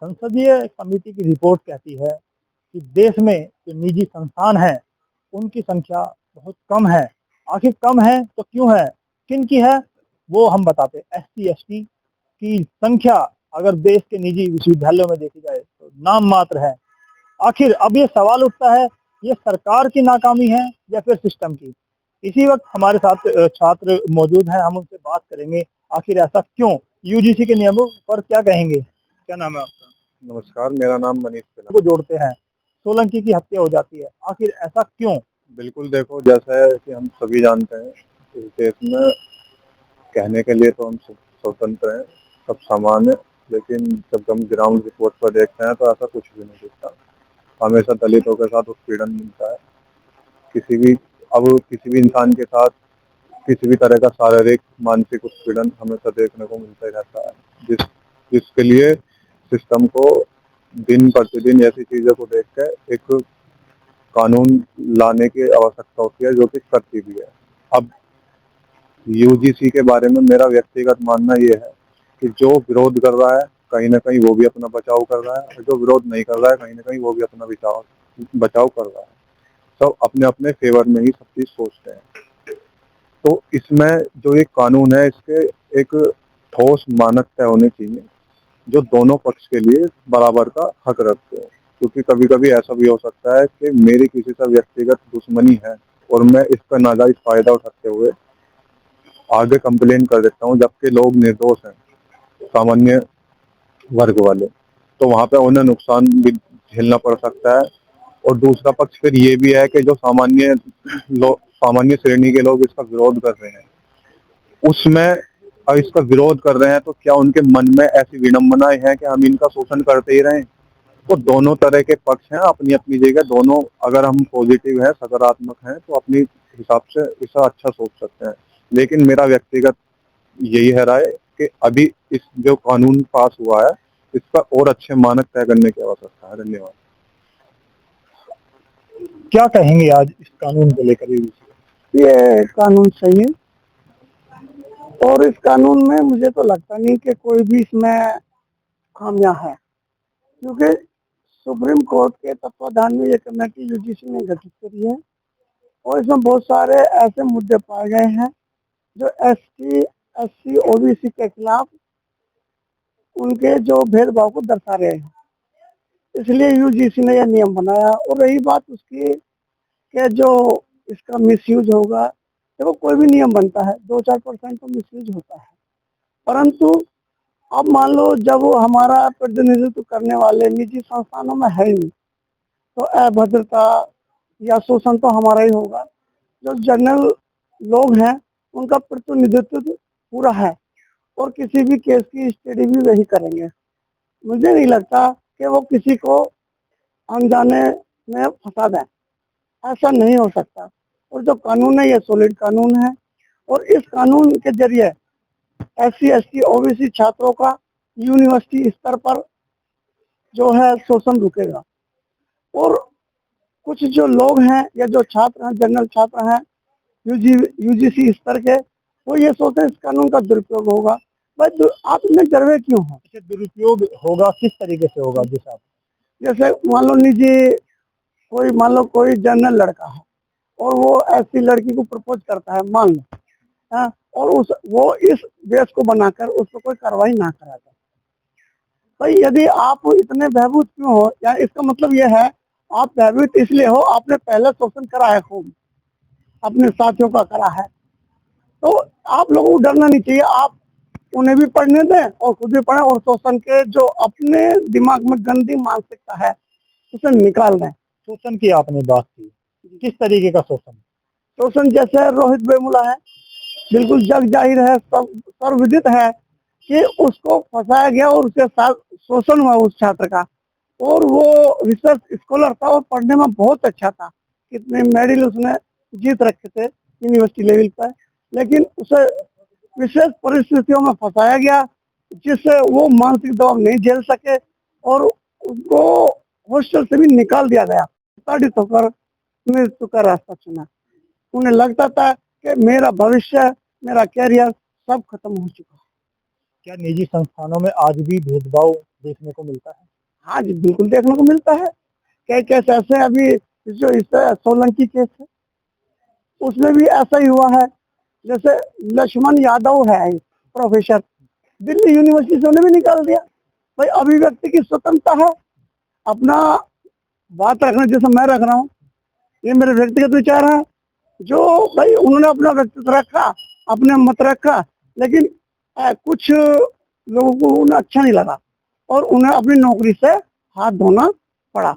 संसदीय समिति की रिपोर्ट कहती है कि देश में जो निजी संस्थान हैं, उनकी संख्या बहुत कम है। आखिर कम है तो क्यों है? किन की है? वो हम बताते हैं। एससी-एसटी की संख्या अगर देश के निजी विश्वविद्यालयों में देखी जाए तो नाम मात्र है। आखिर अब ये सवाल उठता है, ये सरकार की नाकामी है या फिर सिस्टम की? इसी वक्त हमारे साथ छात्र मौजूद हैं, हम उनसे बात करेंगे आखिर ऐसा क्यों? यूजीसी के नियमों पर क्या कहेंगे? क्या नाम है आपका? नमस्कार, मेरा नाम मनीष सिन्हा। को जोड़ते हैं, सोलंकी की हत्या हो जाती है, आखिर ऐसा क्यों? बिल्कुल देखो, जैसा है कि हम सभी जानते हैं, इस देश में कहने के लिए तो हम स्वतंत्र हैं, सब समान है, लेकिन जब हम ग्राउंड रिपोर्ट पर देखते हैं तो ऐसा कुछ भी नहीं दिखता। हमेशा दलितों के साथ उत्पीड़न मिलता है। किसी भी इंसान के साथ किसी भी तरह का शारीरिक मानसिक उत्पीड़न हमेशा देखने को मिलता ही रहता है, जिसके लिए सिस्टम को दिन प्रतिदिन ऐसी चीजों को देख कर एक कानून लाने की आवश्यकता होती है, जो कि करती भी है। अब यूजीसी के बारे में मेरा व्यक्तिगत मानना ये है कि जो विरोध कर रहा है कहीं ना कहीं वो भी अपना बचाव कर रहा है, और जो विरोध नहीं कर रहा है कहीं ना कहीं वो भी अपना बचाव कर रहा है। सब अपने अपने फेवर में ही सब चीज सोचते हैं। तो इसमें जो एक कानून है, इसके एक ठोस मानक तय होने चाहिए जो दोनों पक्ष के लिए बराबर का हक रखते हैं। क्योंकि कभी कभी ऐसा भी हो सकता है कि मेरी किसी से व्यक्तिगत दुश्मनी है और मैं इसका नाजायज फायदा उठाते हुए आगे कंप्लेन कर देता हूँ, जबकि लोग निर्दोष हैं, सामान्य वर्ग वाले, तो वहां पे उन्हें नुकसान भी झेलना पड़ सकता है। और दूसरा पक्ष फिर ये भी है कि जो सामान्य श्रेणी के लोग इसका विरोध कर रहे हैं, उसमें अब इसका विरोध कर रहे हैं तो क्या उनके मन में ऐसी विडंबनाएं हैं कि हम इनका शोषण करते ही रहें? तो दोनों तरह के पक्ष हैं अपनी अपनी जगह। दोनों, अगर हम पॉजिटिव है, सकारात्मक हैं, तो अपनी हिसाब से इसका अच्छा सोच सकते हैं। लेकिन मेरा व्यक्तिगत यही है राय कि अभी इस जो कानून पास हुआ है, इसका और अच्छे मानक तय करने की आवश्यकता है। धन्यवाद। क्या कहेंगे आज इस कानून को लेकर? ये कानून सही है और इस कानून में मुझे तो लगता नहीं कि कोई भी इसमें खामियां है, क्योंकि सुप्रीम कोर्ट के तत्वाधान में ये कमेटी यूजीसी ने गठित करी है और इसमें बहुत सारे ऐसे मुद्दे पाए गए हैं जो एसटी, एससी, ओबीसी के खिलाफ उनके जो भेदभाव को दर्शा रहे हैं। इसलिए यूजीसी ने यह नियम बनाया। और रही बात उसकी कि जो इसका मिसयूज होगा, देखो कोई भी नियम बनता है 2-4% तो मिसयूज होता है, परंतु अब मान लो जब वो हमारा प्रतिनिधित्व करने वाले निजी संस्थानों में है ही नहीं, तो अभद्रता या शोषण तो हमारा ही होगा। जो जनरल लोग हैं उनका प्रतिनिधित्व पूरा है और किसी भी केस की स्टडी भी वही करेंगे। मुझे नहीं लगता कि वो किसी को अनजाने में फंसा दें, ऐसा नहीं हो सकता। और जो कानून है ये सॉलिड कानून है और इस कानून के जरिए एससी, एसटी, ओबीसी छात्रों का यूनिवर्सिटी स्तर पर जो है शोषण रुकेगा। और कुछ जो लोग हैं या जो छात्र हैं, जनरल छात्र हैं यूजीसी स्तर के, वो ये सोचते हैं इस कानून का दुरुपयोग होगा। बस आप इतने डरवे क्यों हो? दुरुपयोग होगा किस तरीके से होगा? जैसे मान लो कोई जनरल लड़का है और वो ऐसी लड़की को प्रपोज करता है, मान लो, हाँ, और वो इस बेस को बनाकर उस पर कोई कार्रवाई ना करा जाए। भाई यदि आप इतने भयभीत क्यों हो? या इसका मतलब ये है आप भयभीत इसलिए हो आपने पहले शोषण करा है, खूब अपने साथियों का करा है, तो आप लोगों को डरना नहीं चाहिए। आप उन्हें भी पढ़ने दें और खुद भी पढ़ें और शोषण के जो अपने दिमाग में गंदी मानसिकता है उसे निकाल दें। शोषण की आपने बात की, किस तरीके का शोषण? शोषण जैसे रोहित वेमुला है, बिल्कुल जग जाहिर है, सब सर्वविदित है कि उसको फंसाया गया और उसके साथ शोषण हुआ उस छात्र का। और वो रिसर्च स्कॉलर था और पढ़ने में बहुत अच्छा था, कितने मेडल उसने जीत रखे थे यूनिवर्सिटी लेवल पर, लेकिन उसे विशेष परिस्थितियों में फंसाया गया जिससे वो मानसिक दबाव नहीं झेल सके और उसको हॉस्टल से भी निकाल दिया गया। ताड़ित होकर मृत्यु का रास्ता चुना। उन्हें लगता था कि मेरा भविष्य, मेरा कैरियर सब खत्म हो चुका है। क्या निजी संस्थानों में आज भी भेदभाव देखने को मिलता है? हाँ जी, बिल्कुल देखने को मिलता है। कई केस ऐसे हैं, अभी जो इस सोलंकी केस है, उसमें भी ऐसा ही हुआ है। जैसे लक्ष्मण यादव है प्रोफेसर, दिल्ली यूनिवर्सिटी से उन्हें भी निकाल दिया। भाई अभिव्यक्ति की स्वतंत्रता है, अपना बात रखना जैसे मैं रख रहा हूँ, ये मेरे व्यक्तिगत विचार है। जो भाई उन्होंने अपना व्यक्तित्व रखा, अपने मत रखा, लेकिन कुछ लोगों को उन्हें अच्छा नहीं लगा और उन्हें अपनी नौकरी से हाथ धोना पड़ा।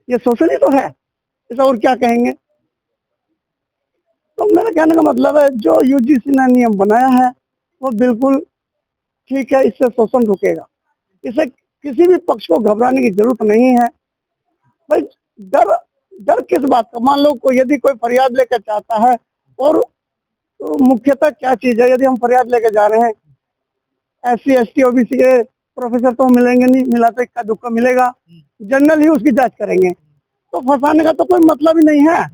ये शोषण ही तो है, इसे और क्या कहेंगे। तो मेरे कहने का मतलब है, जो यूजीसी ने नियम बनाया है वो बिल्कुल ठीक है, इससे शोषण रुकेगा। इसे किसी भी पक्ष को घबराने की जरूरत नहीं है। भाई डर डर किस बात का। मान लो कोई यदि कोई फरियाद लेकर चाहता है, और तो मुख्यतः क्या चीज है, यदि हम फरियाद लेके जा रहे हैं, SC ST OBC के प्रोफेसर तो मिलेंगे नहीं, मिला तो इक्का दुक्का मिलेगा, जनरल ही उसकी जांच करेंगे, तो फंसाने का तो कोई मतलब ही नहीं है।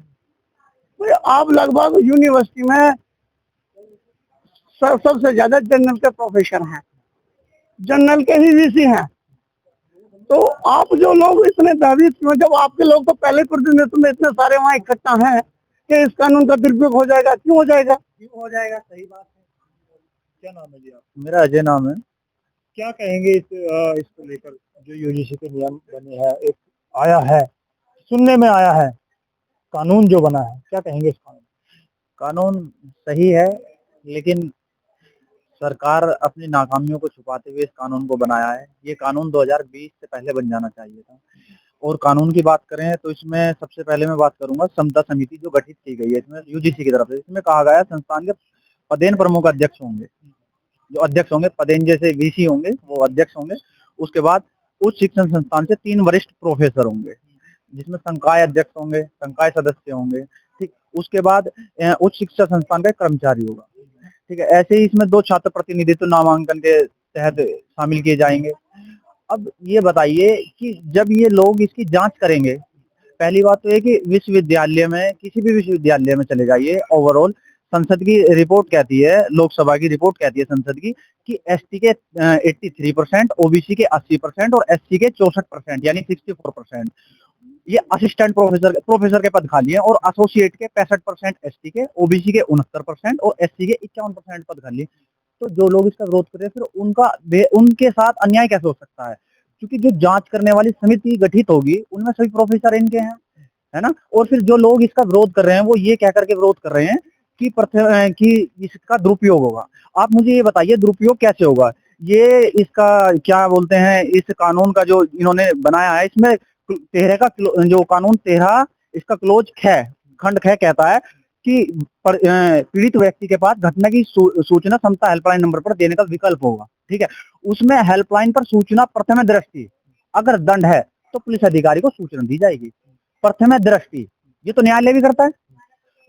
तो आप लगभग यूनिवर्सिटी में सबसे ज्यादा जनरल के प्रोफेसर हैं, जनरल के ही VC हैं। तो आप जो लोग इतने दावी क्यों, जब आपके लोग तो पहले प्रतिनिधित्व में इतने सारे वहाँ इकट्ठा हैं कि इस कानून का दुरुपयोग हो जाएगा, क्यों हो जाएगा? क्यों हो जाएगा, सही बात है। क्या नाम है जी आप? मेरा अजय नाम है। क्या कहेंगे इसको लेकर, जो यूजीसी के नियम बने हैं, एक आया है, सुनने में आया है, कानून जो बना है, क्या कहेंगे इस कानून? कानून सही है, लेकिन सरकार अपनी नाकामियों को छुपाते हुए इस कानून को बनाया है। ये कानून 2020 से पहले बन जाना चाहिए था। और कानून की बात करें तो इसमें सबसे पहले मैं बात करूंगा समता समिति जो गठित की गई है इसमें यूजीसी की तरफ से। इसमें कहा गया है संस्थान के पदेन प्रमुख अध्यक्ष होंगे, जो अध्यक्ष होंगे पदेन जैसे VC होंगे वो अध्यक्ष होंगे। उसके बाद उच्च शिक्षण संस्थान से 3 वरिष्ठ प्रोफेसर होंगे, जिसमें संकाय अध्यक्ष होंगे, संकाय सदस्य होंगे। ठीक, उसके बाद उच्च शिक्षा संस्थान का एक कर्मचारी होगा। ठीक है, ऐसे ही इसमें 2 छात्र प्रतिनिधित्व नामांकन के तहत शामिल किए जाएंगे। अब ये बताइए कि जब ये लोग इसकी जांच करेंगे, पहली बात तो है कि विश्वविद्यालय में, किसी भी विश्वविद्यालय में चले जाइए, ओवरऑल संसद की रिपोर्ट कहती है, लोकसभा की रिपोर्ट कहती है संसद की, कि ST के 83%, OBC के 80% और SC के 64%, यानी 64% ये असिस्टेंट प्रोफेसर के पद खाली हैं, और एसोसिएट के 65% ST के, OBC के 69% और SC के 51% पद खाली हैं। तो जो लोग इसका विरोध कर रहे हैं, फिर उनके साथ अन्याय कैसे हो सकता है? क्योंकि जो जांच करने वाली समिति गठित होगी उनमें सभी प्रोफेसर इनके हैं, है ना। और फिर जो लोग इसका विरोध कर रहे हैं वो ये कह करके विरोध कर रहे हैं कि इसका दुरुपयोग होगा। आप मुझे ये बताइए दुरुपयोग कैसे होगा? ये इसका क्या बोलते हैं, इस कानून का जो इन्होंने बनाया है, इसमें 13 का जो कानून 13 इसका क्लोज 6 खंड 6 कहता है कि पीड़ित व्यक्ति के पास घटना की सूचना समता हेल्पलाइन नंबर पर देने का विकल्प होगा। ठीक है, उसमें हेल्पलाइन पर सूचना प्रथम दृष्टि अगर दंड है तो पुलिस अधिकारी को सूचना दी जाएगी। प्रथम दृष्टि ये तो न्यायालय भी करता है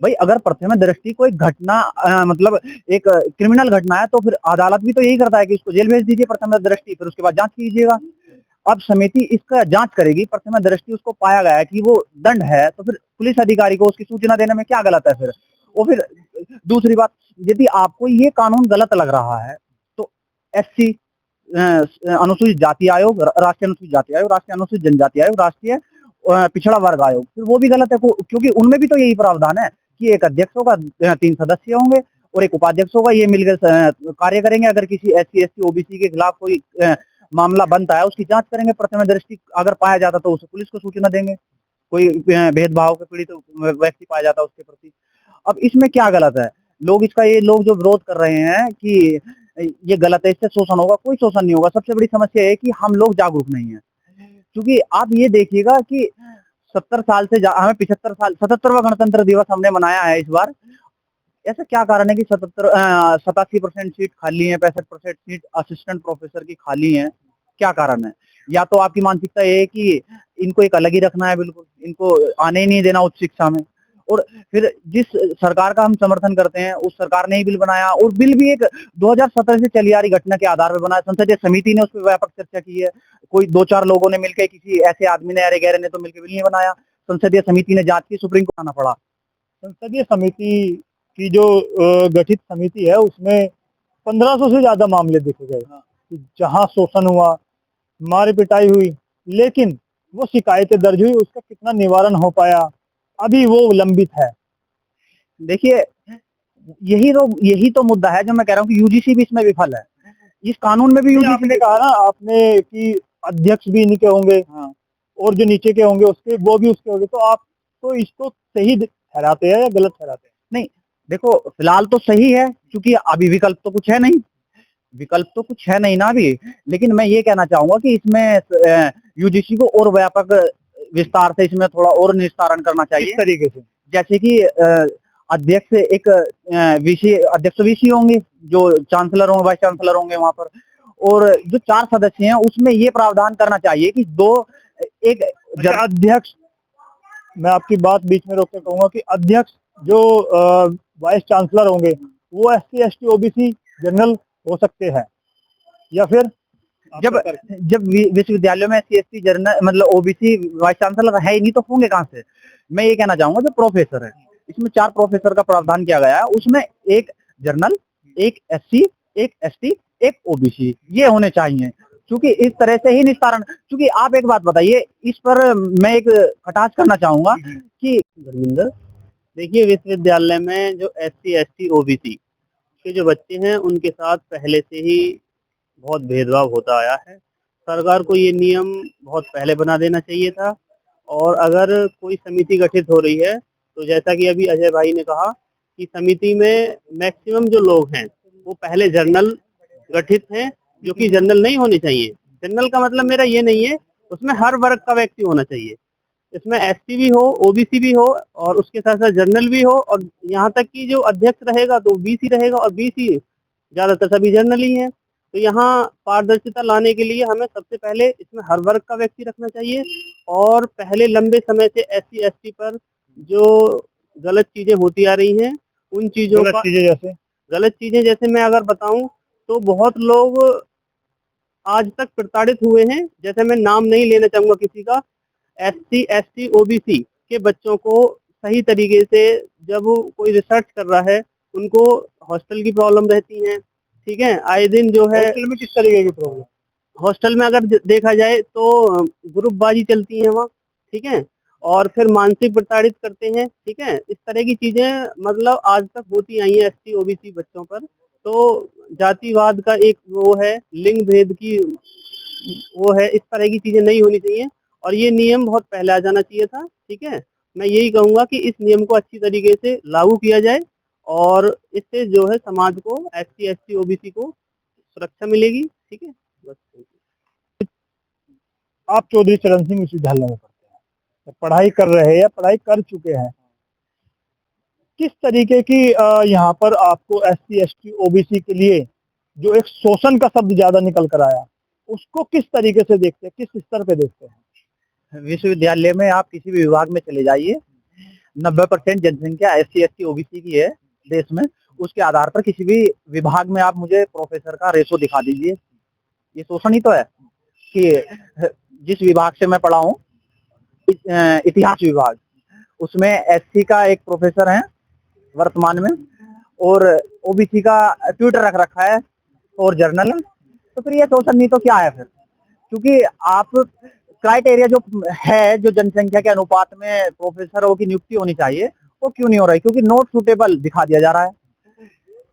भाई। अगर प्रथम दृष्टि कोई घटना मतलब एक क्रिमिनल घटना है तो फिर अदालत भी तो यही करता है कि इसको जेल भेज दीजिए प्रथम दृष्टि, फिर उसके बाद जांच कीजिएगा। अब समिति इसका जांच करेगी, प्रथम दृष्टि उसको पाया गया है कि वो दंड है, तो फिर पुलिस अधिकारी को उसकी सूचना देने में क्या गलत है फिर? और फिर दूसरी बात, यदि आपको ये कानून गलत लग रहा है तो SC अनुसूचित जाति आयोग, राष्ट्रीय अनुसूचित जाति आयोग, राष्ट्रीय अनुसूचित जनजाति आयोग, राष्ट्रीय पिछड़ा वर्ग आयोग, फिर वो भी गलत है, क्योंकि उनमें भी तो यही प्रावधान है कि एक अध्यक्ष होगा, 3 सदस्य होंगे और एक उपाध्यक्ष होगा, ये मिलकर कार्य करेंगे। अगर किसी SC ST OBC के खिलाफ कोई मामला बनता है उसकी जांच करेंगे, प्रथम दृष्टि अगर पाया जाता तो उसे पुलिस को सूचना देंगे, कोई भेदभाव के पीड़ित व्यक्ति पाया जाता उसके प्रति। अब इसमें क्या गलत है? ये लोग जो विरोध कर रहे हैं कि ये गलत है, इससे शोषण होगा, कोई शोषण नहीं होगा। सबसे बड़ी समस्या है कि हम लोग जागरूक नहीं है। क्योंकि आप ये देखिएगा कि 70 साल से हमें 77वां गणतंत्र दिवस हमने मनाया है इस बार। ऐसा क्या कारण है कि 87% सीट खाली है, 65% सीट असिस्टेंट प्रोफेसर की खाली है? क्या कारण है? या तो आपकी मानसिकता ये है कि इनको एक अलग ही रखना है, बिल्कुल इनको आने ही नहीं देना उच्च शिक्षा में। और फिर जिस सरकार का हम समर्थन करते हैं उस सरकार ने ही बिल बनाया, और बिल भी एक 2017 से चली आ रही घटना के आधार पर बनाया। संसदीय समिति ने उस पर व्यापक चर्चा की है, कोई 2-4 लोगों ने मिलकर, किसी ऐसे आदमी ने, अरे गहरे ने तो मिलकर बिल नहीं बनाया। संसदीय समिति ने जांच की, सुप्रीम कोर्ट आना पड़ा। संसदीय समिति की जो गठित समिति है उसमें 1500 से ज्यादा मामले देखे गए कि जहां शोषण हुआ, मार पिटाई हुई, लेकिन वो शिकायतें दर्ज हुई, उसका कितना निवारण हो पाया, अभी वो लंबित है। देखिए, यही तो मुद्दा है जो मैं कह रहा हूँ कि यूजीसी भी इसमें विफल है। इस कानून में भी ये यूजीसी आपने कहा ना आपने कि अध्यक्ष भी इन्हीं के होंगे, हाँ, और जो नीचे के होंगे उसके वो भी उसके होंगे, तो आप तो इसको सही ठहराते हैं या गलत ठहराते हैं? नहीं, देखो फिलहाल तो सही है क्योंकि अभी विकल्प तो कुछ है नहीं, विकल्प तो कुछ है नहीं ना अभी। लेकिन मैं ये कहना चाहूंगा कि इसमें यूजीसी को और व्यापक विस्तार से इसमें थोड़ा और निस्तारण करना किस चाहिए। तरीके से? जैसे कि अध्यक्ष एक वीसी अध्यक्ष वीसी होंगे, जो चांसलर होंगे, वाइस चांसलर होंगे वहां पर, और जो 4 सदस्य हैं उसमें ये प्रावधान करना चाहिए कि एक अध्यक्ष, मैं आपकी बात बीच में रोक के कहूंगा कि अध्यक्ष जो वाइस चांसलर होंगे वो एससी एसटी ओबीसी जनरल हो सकते हैं, या फिर जब विश्वविद्यालयों में एससी एसटी जनरल मतलब ओबीसी वाइस चांसलर है ही नहीं तो होंगे कहां से। मैं ये कहना चाहूंगा जो प्रोफेसर है, इसमें 4 प्रोफेसर का प्रावधान किया गया है, उसमें एक जनरल, एक एससी, एक एसटी, एक ओबीसी, ये होने चाहिए। क्योंकि इस तरह से ही निस्तारण, क्योंकि आप एक बात बताइए इस पर मैं एक खटास करना चाहूंगा कि धर्मेंद्र, देखिए विश्वविद्यालय में जो एससी एसटी ओबीसी के जो बच्चे हैं उनके साथ पहले से ही बहुत भेदभाव होता आया है। सरकार को ये नियम बहुत पहले बना देना चाहिए था। और अगर कोई समिति गठित हो रही है तो जैसा कि अभी अजय भाई ने कहा कि समिति में मैक्सिमम जो लोग हैं वो पहले जर्नल गठित हैं, जो कि जनरल नहीं होने चाहिए। जनरल का मतलब मेरा ये नहीं है, उसमें हर वर्ग का व्यक्ति होना चाहिए। इसमें एसटी भी हो, ओबीसी भी हो, और उसके साथ साथ जनरल भी हो, और यहाँ तक कि जो अध्यक्ष रहेगा तो बीसी रहेगा, और बीसी ज्यादातर सभी जनरल ही हैं। तो यहाँ पारदर्शिता लाने के लिए हमें सबसे पहले इसमें हर वर्ग का व्यक्ति रखना चाहिए। और पहले लंबे समय से एससी एसटी पर जो गलत चीजें होती आ रही हैं उन चीजों का, गलत चीजें जैसे मैं अगर बताऊं तो बहुत लोग आज तक प्रताड़ित हुए हैं। जैसे मैं नाम नहीं लेना चाहूंगा किसी का, एससी एसटी ओबीसी के बच्चों को सही तरीके से जब कोई रिसर्च कर रहा है उनको हॉस्टल की प्रॉब्लम रहती है। ठीक है, आए दिन जो है हॉस्टल में किस तरीके की प्रॉब्लम? हॉस्टल में अगर देखा जाए तो ग्रुपबाजी चलती है वहाँ। ठीक है, और फिर मानसिक प्रताड़ित करते हैं। ठीक है, इस तरह की चीजें मतलब आज तक होती आई है एसटी ओबीसी बच्चों पर। तो जातिवाद का एक वो है, लिंग भेद की वो है, इस तरह की चीजें नहीं होनी चाहिए और ये नियम बहुत पहले आ जाना चाहिए था। ठीक है, मैं यही कहूंगा कि इस नियम को अच्छी तरीके से लागू किया जाए और इससे जो है समाज को, एससी एसटी ओबीसी को सुरक्षा मिलेगी। ठीक है, बस। आप चौधरी चरण सिंह विश्वविद्यालय में पढ़ते हैं, पढ़ाई कर रहे हैं या पढ़ाई कर चुके हैं, किस तरीके की यहाँ पर आपको एससी एसटी ओबीसी के लिए जो एक शोषण का शब्द ज्यादा निकल कर आया, उसको किस तरीके से देखते हैं, किस स्तर पे देखते हैं? विश्वविद्यालय में आप किसी भी विभाग में चले जाइए, 90% जनसंख्या एससी एसटी ओबीसी की है देश में। उसके आधार पर किसी भी विभाग में आप मुझे प्रोफेसर का रेशो दिखा दीजिए, ये शोषण ही तो है। कि जिस विभाग से मैं पढ़ा हूँ, इतिहास विभाग, उसमें एससी का एक प्रोफेसर है वर्तमान में और ओबीसी का ट्यूटर रख रखा है और जर्नल। तो फिर ये शोषण नहीं तो क्या है फिर? क्योंकि आप क्राइटेरिया जो है, जो जनसंख्या के अनुपात में प्रोफेसरों की नियुक्ति होनी चाहिए, वो क्यों नहीं हो रही? क्योंकि नॉट सुटेबल दिखा दिया जा रहा है।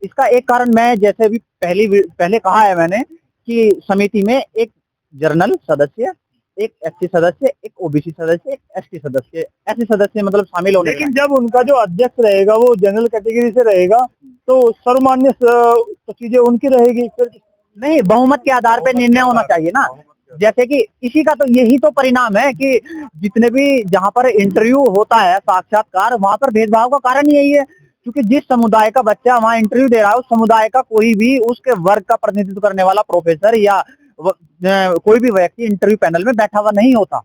इसका एक कारण मैं जैसे भी पहले कहा है मैंने कि समिति में एक जर्नल सदस्य, एक एससी सदस्य, एक ओबीसी सदस्य, एक एसटी सदस्य, ऐसे सदस्य मतलब शामिल होने। लेकिन जब उनका जो अध्यक्ष रहेगा वो जनरल कैटेगरी से रहेगा तो सर्वमान्य तो चीजें उनकी रहेगी, फिर नहीं, बहुमत के आधार पर निर्णय होना चाहिए ना। जैसे कि इसी का तो यही तो परिणाम है कि जितने भी जहां पर इंटरव्यू होता है, साक्षात्कार, वहां पर भेदभाव का कारण यही है। क्योंकि जिस समुदाय का बच्चा वहां इंटरव्यू दे रहा है, उस समुदाय का कोई भी उसके वर्ग का प्रतिनिधित्व करने वाला प्रोफेसर या कोई भी व्यक्ति इंटरव्यू पैनल में बैठा हुआ नहीं होता।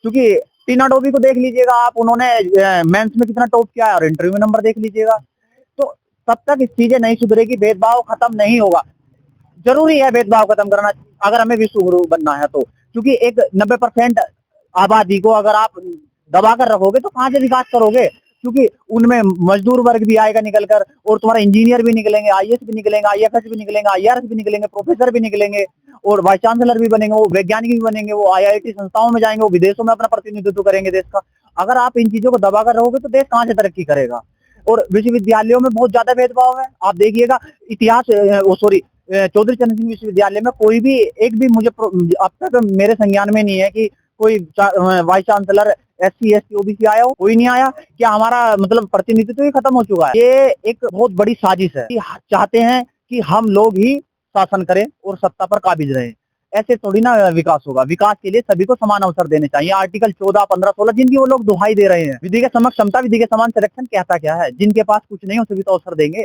क्योंकि टीना डोबी को देख लीजिएगा आप, उन्होंने मेंस में कितना टॉप किया है और इंटरव्यू में नंबर देख लीजिएगा। तो तब तक चीजें नहीं सुधरेगी, भेदभाव खत्म नहीं होगा। जरूरी है भेदभाव खत्म करना अगर हमें विश्व गुरु बनना है तो। क्योंकि एक 90% आबादी को अगर आप दबा कर रखोगे तो कहां से विकास करोगे? क्योंकि उनमें मजदूर वर्ग भी आएगा निकल कर, और तुम्हारा इंजीनियर भी निकलेंगे, आईएएस भी निकलेंगे, आईएफएस भी निकलेंगे, आईआरएस भी निकलेंगे, प्रोफेसर भी निकलेंगे, और वाइस चांसलर भी बनेंगे, वो वैज्ञानिक भी बनेंगे, वो आईआईटी संस्थाओं में जाएंगे, वो विदेशों में अपना प्रतिनिधित्व करेंगे देश का। अगर आप इन चीजों को दबाकर रहोगे तो देश कहाँ से तरक्की करेगा। और विश्वविद्यालयों में बहुत ज्यादा भेदभाव है। आप देखिएगा इतिहास चौधरी चरण सिंह विश्वविद्यालय में कोई भी एक भी मुझे अब तक मेरे संज्ञान में नहीं है कि कोई vice chancellor SC ST OBC आया हो, कोई नहीं आया। क्या हमारा मतलब प्रतिनिधित्व ही खत्म हो चुका है? ये एक बहुत बड़ी साजिश है कि चाहते हैं कि हम लोग ही शासन करें और सत्ता पर काबिज रहें। ऐसे थोड़ी ना विकास होगा। विकास के लिए सभी को समान अवसर देने चाहिए। आर्टिकल 14, 15, 16 जिनकी वो लोग दुहाई दे रहे हैं, विधि के समक्ष समता, विधि के समान संरक्षण कहता क्या है? जिनके पास कुछ नहीं हो सभी तो अवसर देंगे।